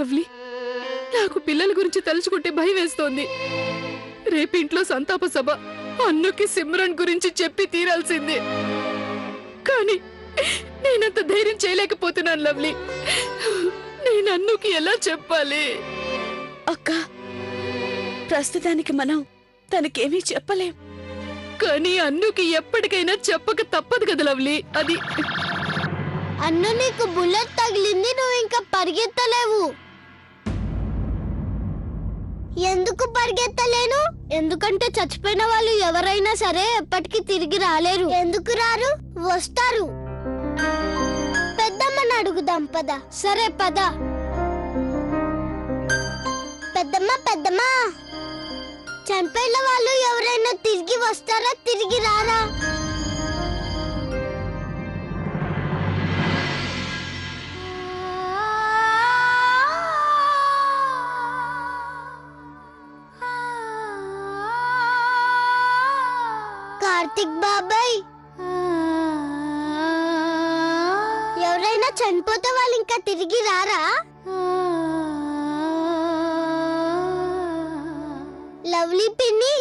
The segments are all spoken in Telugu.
లవ్లీ, నాకు పిల్లల గురించి తలుచుకుంటే భయం వేస్తోంది. రేపింట్లో సంతాప సభ, అన్నుకి సిమ్రన్ గురించి చెప్పి తీరాల్సిందే. కానీ నేనంత ధైర్యం చేయలేకపోతున్నాను లవ్లీ. నేను అన్నుకి ఎలా చెప్పాలి? అక్క, ప్రస్తుతానికి మనం తనకేమీ చెప్పలేం. కానీ అన్నుకి ఎప్పటికైనా చెప్పక తప్పదు కదా లవ్లీ. అది అన్ను, నీకు బుల్లెట్ తగిలింది, నువ్వు ఇంకా పరిగెత్తలేవు. ఎందుకు పరిగెత్తలేను? ఎందుకంటే చచ్చిపోయిన వాళ్ళు ఎవరైనా సరే ఎప్పటికీ తిరిగి రాలేరు. ఎందుకు రారు? వస్తారు. పెద్దమ్మని అడుగుదాం పద. సరే పద. పెద్దమ్మ, చనిపోయిన వాళ్ళు ఎవరైనా తిరిగి వస్తారా, తిరిగి రారా? కార్తిక్ బాబాయ్, ఎవరైనా చనిపోతే వాళ్ళు ఇంకా తిరిగి రారా? లవ్లీ పిన్ని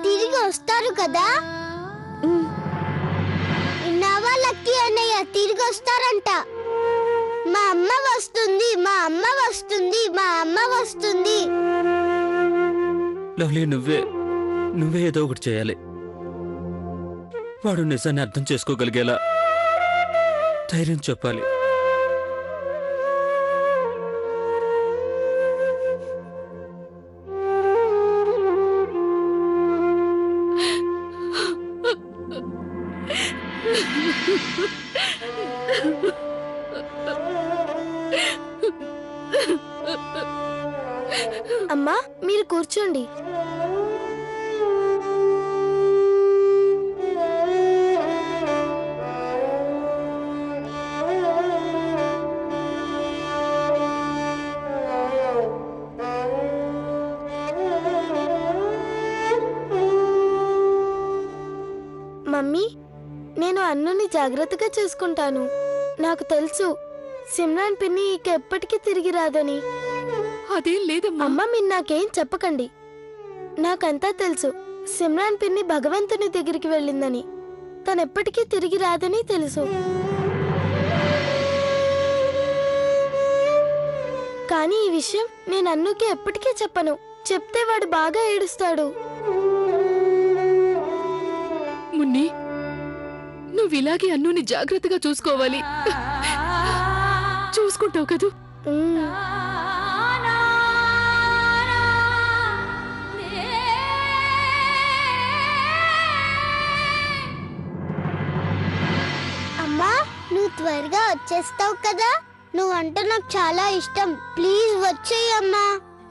తిరిగి వస్తారు కదా? విన్నావా లక్కీ అన్నయ్య, తిరిగి వస్తారంట. మా అమ్మ వస్తుంది, మా అమ్మ వస్తుంది, మా అమ్మ వస్తుంది. లవ్లీ, నువ్వే ఏదో ఒకటి చేయాలి. వాడు నిజాన్ని అర్థం చేసుకోగలిగేలా ధైర్యం చెప్పాలి. అమ్మా, మీరు కూర్చోండి. మమ్మీ, నేను అన్నుని జాగ్రత్తగా చూసుకుంటాను. నాకు తెలుసు సిమ్రాన్ పిన్ని ఇక ఎప్పటికీ తిరిగి రాదని. అదేం లేదమ్మా. అమ్మ, మీరు నాకేం చెప్పకండి. నాకంతా తెలుసు. సిమ్రాన్ పిన్ని భగవంతుని దగ్గరికి వెళ్ళిందని, తనెప్పటికీ తిరిగి రాదని తెలుసు. కానీ ఈ విషయం నేను అన్నుకి ఎప్పటికీ చెప్పను. చెప్తే వాడు బాగా ఏడుస్తాడు. మున్ని, నువ్వు ఇలాగే అన్నుని జాగ్రత్తగా చూసుకోవాలి. చూసుకుంటావు కదూ? అమ్మా, నువ్వు త్వరగా వచ్చేస్తావు కదా? నువ్వంటే నాకు చాలా ఇష్టం. ప్లీజ్ వచ్చేయమ్మా.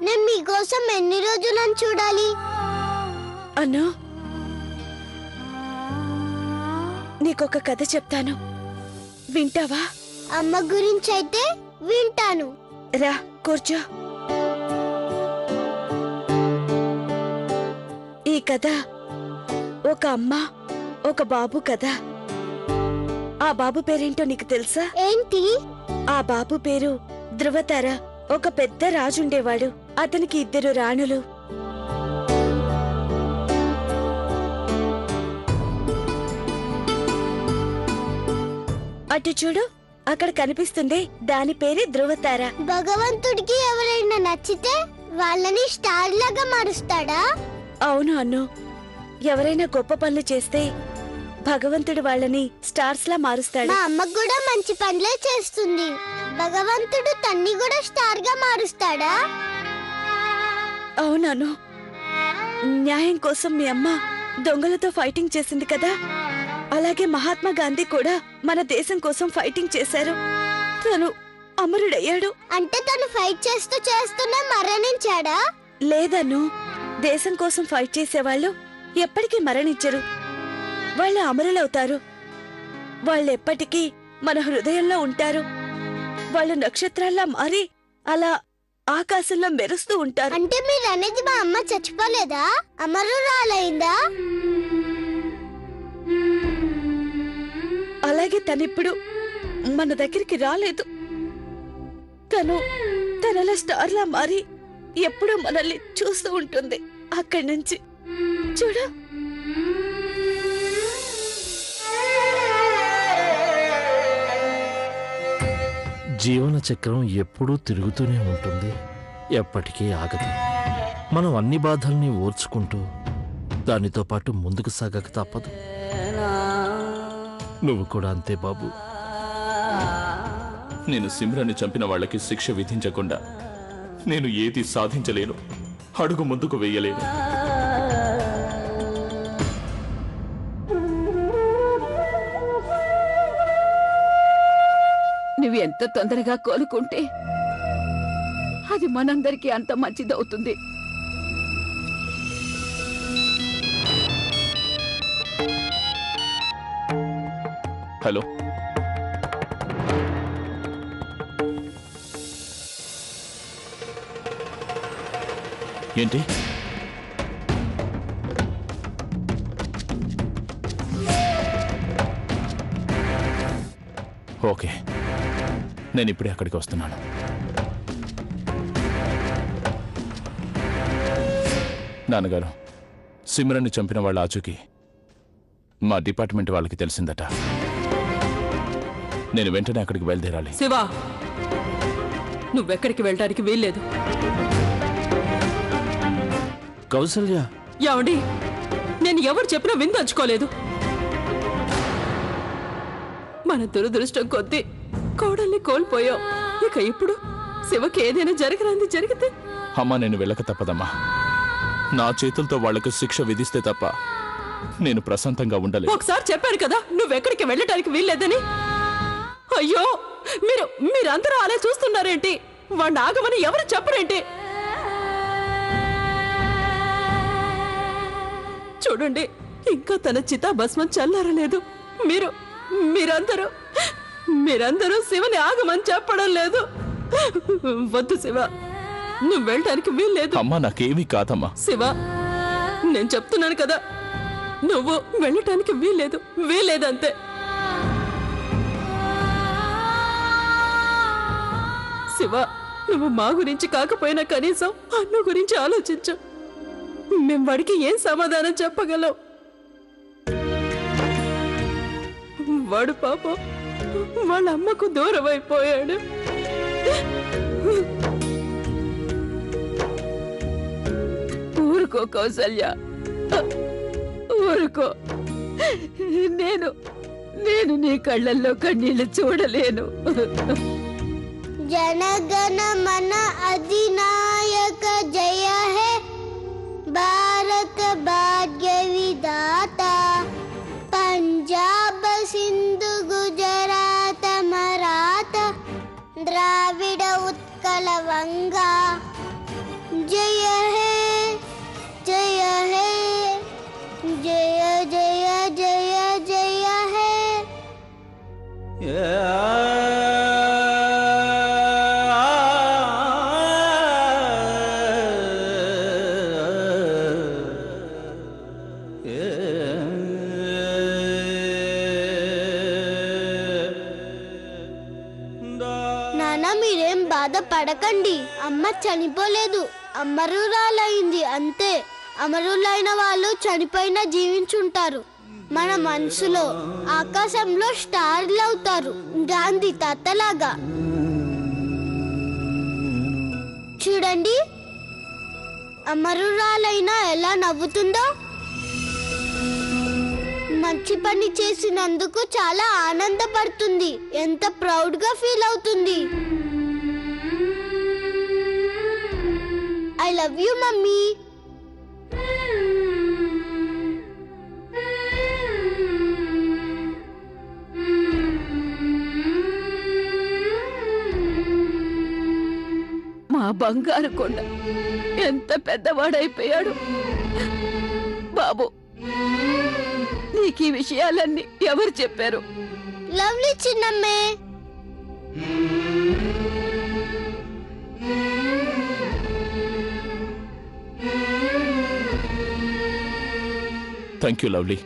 నేను మీకోసం ఎన్ని రోజులని చూడాలి? అను, నీకొక కథ చెప్తాను, వింటావా? అమ్మ గురించి అయితే వింటాను. రా కూర్చో. ఈ కథ ఒక అమ్మ ఒక బాబు కథ. ఆ బాబు పేరేంటో నీకు తెలుసా? ఏంటి? ఆ బాబు పేరు ధృవతార. ఒక పెద్ద రాజుండేవాడు. అతనికి 2 రాణులు. అటు చూడు, అక్కడ కనిపిస్తుంది, దాని పేరే ధృవతార. భగవంతుడికి ఎవరైనా నచ్చితే వాళ్ళని స్టార్ లాగా మారుస్తాడా? అవును అన్ను, ఎవరైనా గొప్ప పనులు చేస్తే భగవంతుడు వాళ్ళని స్టార్స్ లా మారుస్తాడు. మా అమ్మ కూడా మంచి పనులే చేస్తుంది. భగవంతుడు తన్ని కూడా స్టార్ గా మారుస్తాడా? అవునను, న్యాయం కోసం మీ అమ్మ దొంగలతో ఫైటింగ్ చేసింది కదా, అలాగే మహాత్మా గాంధీ కూడా మన దేశం కోసం ఫైటింగ్ చేశారు. తను అమరుడయ్యాడు. అంటే తను ఫైట్ చేస్తూనే మరణించాడా? లేదను, దేశం కోసం ఫైట్ చేసేవాళ్ళు ఎప్పటికీ మరణించరు. వాళ్ళు అమరులవుతారు. వాళ్ళెప్పటికీ మన హృదయంలో ఉంటారు. వాళ్ళు నక్షత్రాల్లా మారి అలా ఆకాశంలో మెరుస్తూ ఉంటారు. అంటే మీరు అనేది మా అమ్మ చచ్చిపోలేదా? అమరురాలైందా? అలాగే తనిప్పుడు మన దగ్గరికి రాలేదు. తనలా స్టార్లా మారి ఎప్పుడూ మనల్ని చూస్తూ ఉంటుంది. అక్కడి నుంచి చూడు. జీవన చక్రం ఎప్పుడూ తిరుగుతూనే ఉంటుంది, ఎప్పటికీ ఆగదు. మనం అన్ని బాధల్ని ఓర్చుకుంటూ దానితో పాటు ముందుకు సాగక తప్పదు. నువ్వు కూడా అంతే బాబు. నేను సిమ్రాన్ని చంపిన వాళ్ళకి శిక్ష విధించకుండా నేను ఏది సాధించలేను, అడుగు ముందుకు వేయలేను. నువ్వు ఎంత తొందరగా కోలుకుంటే అది మనందరికీ అంత మంచిదవుతుంది. హలో, ఏంటి? ఓకే, నేను ఇప్పుడే అక్కడికి వస్తున్నాను. నాన్నగారు, సిమ్రాన్ని చంపిన వాళ్ళ ఆచూకీ మా డిపార్ట్మెంట్ వాళ్ళకి తెలిసిందట. నేను వెంటనే అక్కడికి బయలుదేరాలి. శివా, నువ్వెక్కడికి వెళ్ళడానికి వీల్లేదు. కౌసల్య, ఏమండి, నేను ఎవరు చెప్పినా విందొచ్చుకోలేదు. మన దురదృష్టం కొద్దీ కోడల్ని కోల్పోయాం. ఇక ఇప్పుడు శివకి ఏదైనా జరగరాంది జరిగితే? అమ్మా, నేను వెళ్ళక తప్పదమ్మా. నా చేతులతో వాళ్లకు శిక్ష విధిస్తే తప్ప నేను ప్రశాంతంగా ఉండలేదు. ఒకసారి చెప్పాను కదా నువ్వెక్కడికి వెళ్ళటానికి వీల్లేదని. అయ్యో, మీరందరూ అలా చూస్తున్నారేంటి? వాడిని ఆగమని ఎవరు చెప్పరేంటి? చూడండి, ఇంకా తన చితాభస్మం చల్లారలేదు. మీరందరూ శివని ఆగమని చెప్పడం లేదు. వద్దు శివ, నువ్వు వెళ్ళటానికి వీల్లేదు. అమ్మా, నాకేమీ కాదమ్మా. శివ, నేను చెప్తున్నాను కదా, నువ్వు వెళ్ళటానికి వీల్లేదంతే. శివ, నువ్వు మా గురించి కాకపోయినా కనీసం అన్న గురించి ఆలోచించు. మేం వాడికి ఏం సమాధానం చెప్పగలం? వాడు పాపం వాళ్ళ అమ్మకు దూరం అయిపోయాడు. ఊరుకో కౌసల్య, ఊరుకో. నేను నీ కళ్ళల్లో కన్నీళ్లు చూడలేను. జనగణ మన అధినాయక జయ హే భారత భాగ్య విధాత పంజాబ సింధు గుజరాత మరాఠ ద్రావిడ ఉత్కల వంగ జయ హే జయ హే జయ జయ జయ జయ హే. నాన్న, మీరేం బాధపడకండి. అమ్మ చనిపోలేదు, అమరురాలైంది అంతే. అమరులైన వాళ్ళు చనిపోయినా జీవించుంటారు. మన మనసులో ఆకాశంలో స్టార్లు అవుతారు, గాంధీ తాతలాగా. చూడండి, అమరురాలైనా ఎలా నవ్వుతుందో. మంచి పని చేసినందుకు చాలా ఆనందపడుతుంది, ఎంత ప్రౌడ్ గా ఫీల్ అవుతుంది. I love you mummy. మా బంగారు కొండ ఎంత పెద్దవాడైపోయాడు. బాబు, నీకు ఈ విషయాలన్నీ ఎవరు చెప్పారు? లవ్లీ చిన్నమ్మే. Thank you lovely.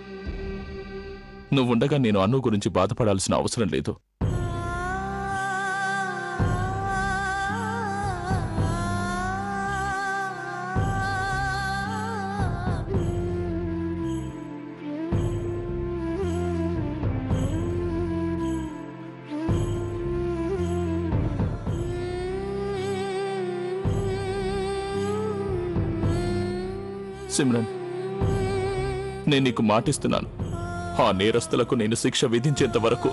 నువ్వుండగా నేను అన్ను గురించి బాధపడాల్సిన అవసరం లేదు. సిమ్రన్, నేను నీకు మాటిస్తున్నాను, ఆ నేరస్తులకు నేను శిక్ష విధించేంత వరకు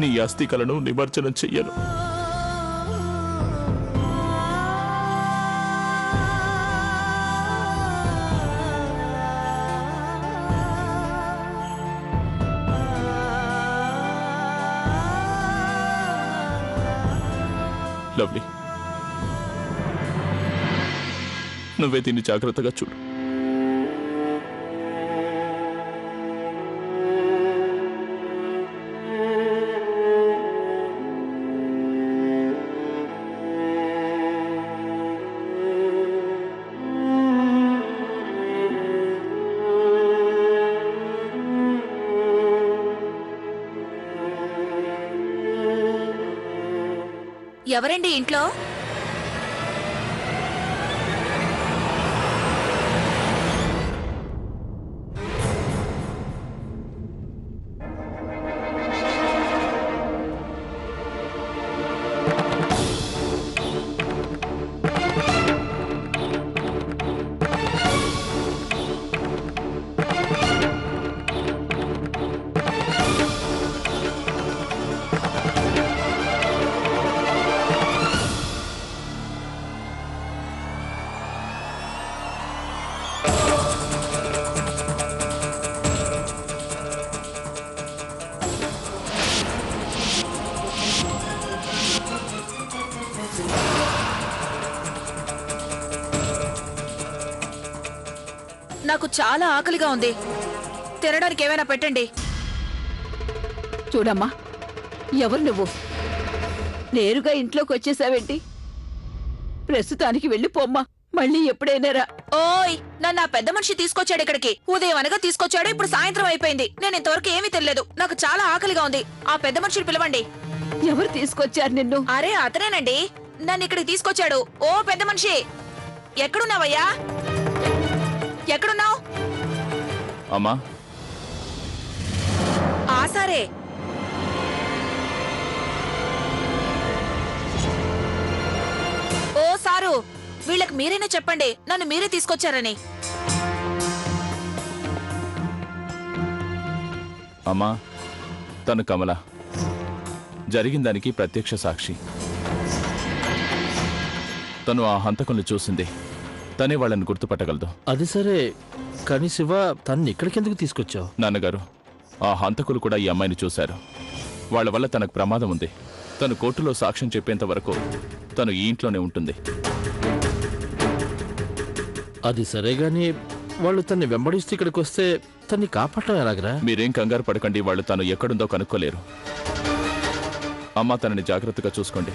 నీ అస్థికలను నిమజ్జనం చెయ్యను. లవ్లీ, నువ్వే దీన్ని జాగ్రత్తగా చూడు. ఎవరండి ఇంట్లో? నాకు చాలా ఆకలిగా ఉంది. తినడానికి ఏమైనా పెట్టండి. చూడమ్మా, ఎవరు నువ్వు? నేరుగా ఇంట్లోకి వచ్చేసావేంటి? ప్రస్తుతానికి వెళ్ళిపోమ్మా, మళ్ళీ ఎప్పుడైనా రా. ఓయ్, నన్ను ఆ పెద్ద మనిషి తీసుకొచ్చాడు ఇక్కడికి. ఉదయం అనగా తీసుకొచ్చాడు, ఇప్పుడు సాయంత్రం అయిపోయింది. నేను ఇంతవరకు ఏమీ తెలియలేదు. నాకు చాలా ఆకలిగా ఉంది. ఆ పెద్ద మనిషిని పిలవండి. ఎవరు తీసుకొచ్చారు నిన్ను? అరే అతనేనండి, నన్ను ఇక్కడికి తీసుకొచ్చాడు. ఓ పెద్ద మనిషి, ఎక్కడున్నావయ్యా? ఎక్కడున్నావు? అమ్మా, సరే. ఓ సారు, వీళ్ళకి మీరైనా చెప్పండి నన్ను మీరే తీసుకొచ్చారని. అమ్మా, తను కమల, జరిగిన దానికి ప్రత్యక్ష సాక్షి. తను ఆ హంతకుల్ని చూసింది, తనే వాళ్ళని గుర్తుపట్టగలదు. అది సరే, కానీ శివ, తన్ని ఇక్కడికెందుకు తీసుకొచ్చావు? నాన్నగారు, ఆ హంతకులు కూడా ఈ అమ్మాయిని చూశారు. వాళ్ళ వల్ల తనకు ప్రమాదం ఉంది. తను కోర్టులో సాక్ష్యం చెప్పేంత వరకు తను ఈ ఇంట్లోనే ఉంటుంది. అది సరే గాని వాళ్ళు తన్ని వెంబడిస్తూ ఇక్కడికి వస్తే తన్ని కాపాడటం ఎలాగరా? మీరేం కంగారు పడకండి, వాళ్ళు తను ఎక్కడుందో కనుక్కోలేరు. అమ్మ, తనని జాగ్రత్తగా చూసుకోండి.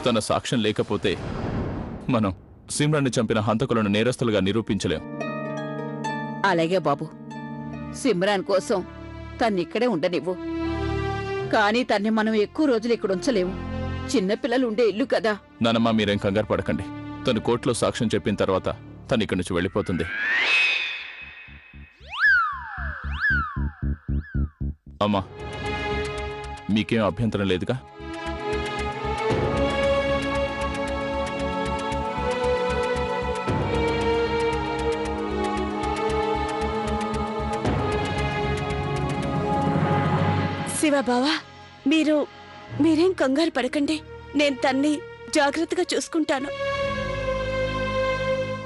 తన సాక్ష్యం లేకపోతే మనం సిమ్రాన్ని చంపిన హంతకులను నేరస్తులుగా నిరూపించలేం. అలాగే బాబు, సిమ్రాన్ కోసం తన్నిక్కడే ఉండనివ్వు. కానీ తన్ని మనం ఎక్కువ రోజులు ఇక్కడ ఉంచలేము. చిన్నపిల్లలు ఉండే ఇల్లు కదా. నానమ్మ, మీరేం కంగారు పడకండి. తను కోర్టులో సాక్ష్యం చెప్పిన తర్వాత తను ఇక్కడి నుంచి వెళ్ళిపోతుంది. అమ్మా, మీకేం అభ్యంతరం లేదుగా? శివబావా, మీరేం కంగారు పడకండి. నేను తన్ని జాగ్రత్తగా చూసుకుంటాను.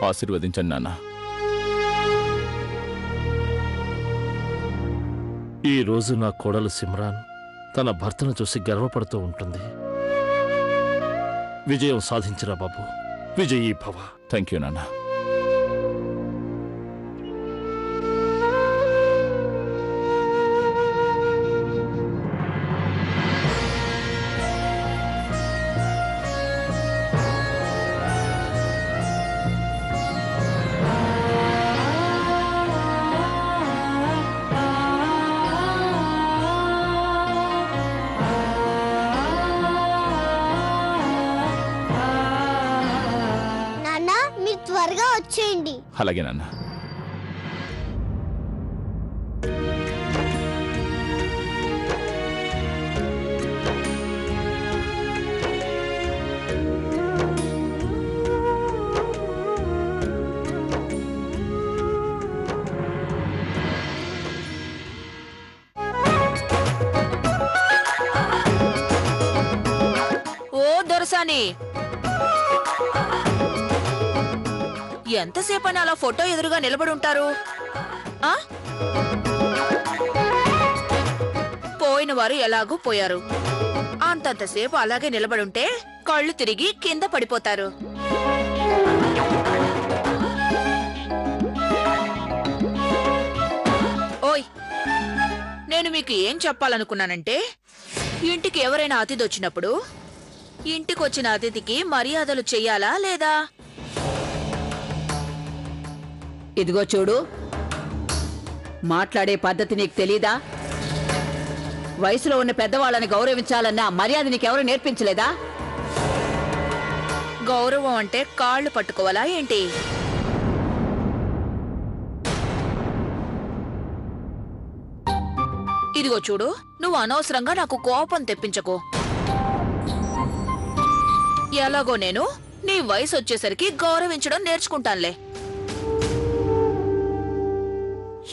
ఆశీర్వదించండి నాన్న. ఈ రోజు నా కోడలు సిమ్రాన్ తన భర్తను చూసి గర్వపడుతూ ఉంటుంది. విజయం సాధించిరా బాబు, విజయీ భవ. థ్యాంక్ యూ నాన్న. త్వరగా వచ్చేయండి. అలాగే నాన్న. దొరసాని ఎంతసేపని అలా ఫోటో ఎదురుగా నిలబడి ఉంటారు? ఆ? పోయిన వారు ఎలాగూ పోయారు. అంతంతసేపు అలాగే నిలబడుంటే కళ్ళు తిరిగి కింద పడిపోతారు. ఓయ్, నేను మీకు ఏం చెప్పాలనుకున్నానంటే, ఇంటికి ఎవరైనా అతిథి వచ్చినప్పుడు ఇంటికొచ్చిన అతిథికి మర్యాదలు చెయ్యాలా లేదా? ఇదిగో చూడు, మాట్లాడే పద్ధతి నీకు తెలీదా? వయసులో ఉన్న పెద్దవాళ్ళని గౌరవించాలన్న మర్యాద నీకెవరు నేర్పించలేదా? గౌరవం అంటే కాళ్ళు పట్టుకోవాలా ఏంటి? ఇదిగో చూడు, నువ్వు అనవసరంగా నాకు కోపం తెప్పించకు. ఎలాగో నేను నీ వయసు వచ్చేసరికి గౌరవించడం నేర్చుకుంటానులే.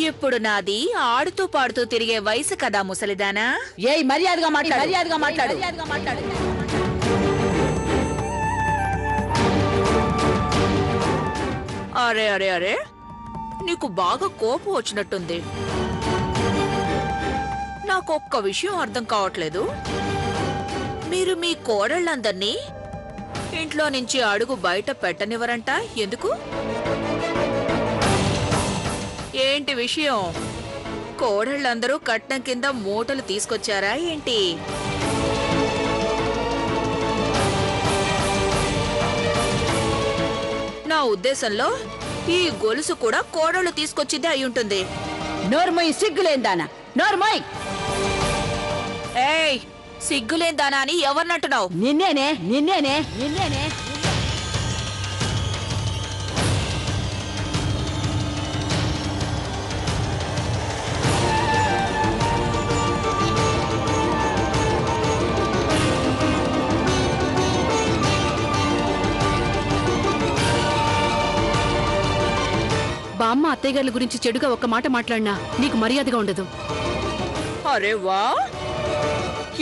ఇప్పుడు నాది ఆడుతూ పాడుతూ తిరిగే వయసు కదా ముసలిదానా. ఏయ్, మర్యాదగా మాట్లాడు. అరే అరే అరే, నీకు బాగా కోపం వచ్చినట్టుంది. నాకొక్క విషయం అర్థం కావట్లేదు. మీరు మీ కోడళ్ళందర్నీ ఇంట్లో నుంచి అడుగు బయట పెట్టనివ్వరంట, ఎందుకు? ఏంటి విషయం? కోడళ్ళందరూ కట్నం కింద మూటలు తీసుకొచ్చారా ఏంటి? నా ఉద్దేశంలో ఈ గొలుసు కూడా కోడళ్ళు తీసుకొచ్చిందే అయ్యుంటుంది. నోర్మోయ్, సిగ్గులేందానా, నోర్మోయ్. ఏయ్, సిగ్గులేందానా అని ఎవరినంటున్నావు? నిన్నేనే. బామ్మ అత్తయ్య గారి గురించి చెడుగా ఒక్క మాట మాట్లాడినా నీకు మర్యాదగా ఉండదు. అరే వా,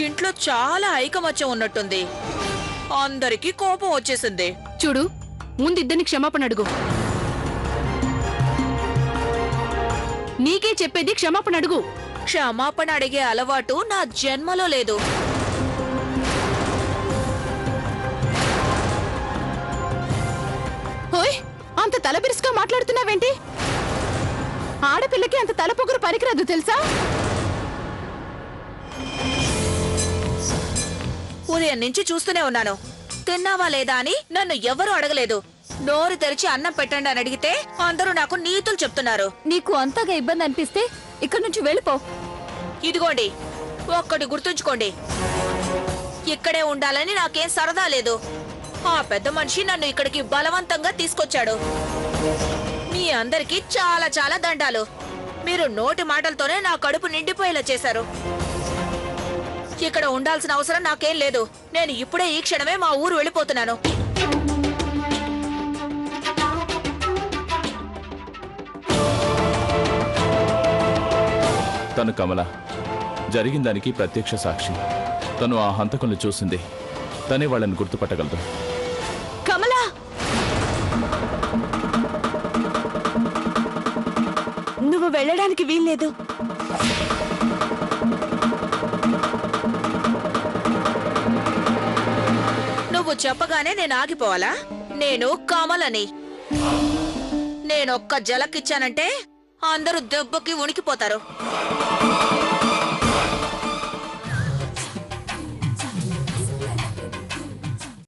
ఇంట్లో చాలా ఐకమత్యం ఉన్నట్టుంది. అందరికీ కోపం వచ్చేసింది. చూడు, ముందు ఇద్దరిని క్షమాపణ అడుగు. నీకే చెప్పేది, క్షమాపణ అడుగు. క్షమాపణ అడిగే అలవాటు నా జన్మలో లేదు. ఓయ్, అంత తలబిరుసుగా మాట్లాడుతున్నావేంటి? ఆడపిల్లకి అంత తలపొగరు పనికిరాదు తెలుసా? ఉదయం నుంచి చూస్తూనే ఉన్నాను. తిన్నావా లేదా అని నన్ను ఎవరూ అడగలేదు. నోరు తెరిచి అన్నం పెట్టండి అని అడిగితే అందరూ నాకు నీతులు చెప్తున్నారు. నీకు అంతగా ఇబ్బంది అనిపిస్తే ఇక్కడి నుంచి వెళ్ళిపో. ఇదిగోండి, ఒక్కటి గుర్తుంచుకోండి, ఇక్కడే ఉండాలని నాకేం సరదా లేదు. ఆ పెద్ద మనిషి నన్ను ఇక్కడికి బలవంతంగా తీసుకొచ్చాడు. మీ అందరికీ చాలా చాలా దండాలు. మీరు నోటి మాటలతోనే నా కడుపు నిండిపోయేలా చేశారు. ఇక్కడ ఉండాల్సిన అవసరం నాకేం లేదు. నేను ఇప్పుడే ఈ క్షణమే మా ఊరు వెళ్ళిపోతున్నాను. తను కమల, జరిగిన దానికి ప్రత్యక్ష సాక్షి. తను ఆ హంతకుల్ని చూసింది. తనే వాళ్ళని గుర్తుపట్టగలదు. కమలా, నువ్వు వెళ్ళడానికి వీల్లేదు. నువ్వు చెప్పగానే నేను ఆగిపోవాలా? నేను కమలని. నేనొక్క జలకిచ్చానంటే అందరూ దెబ్బకి ఉనికిపోతారు.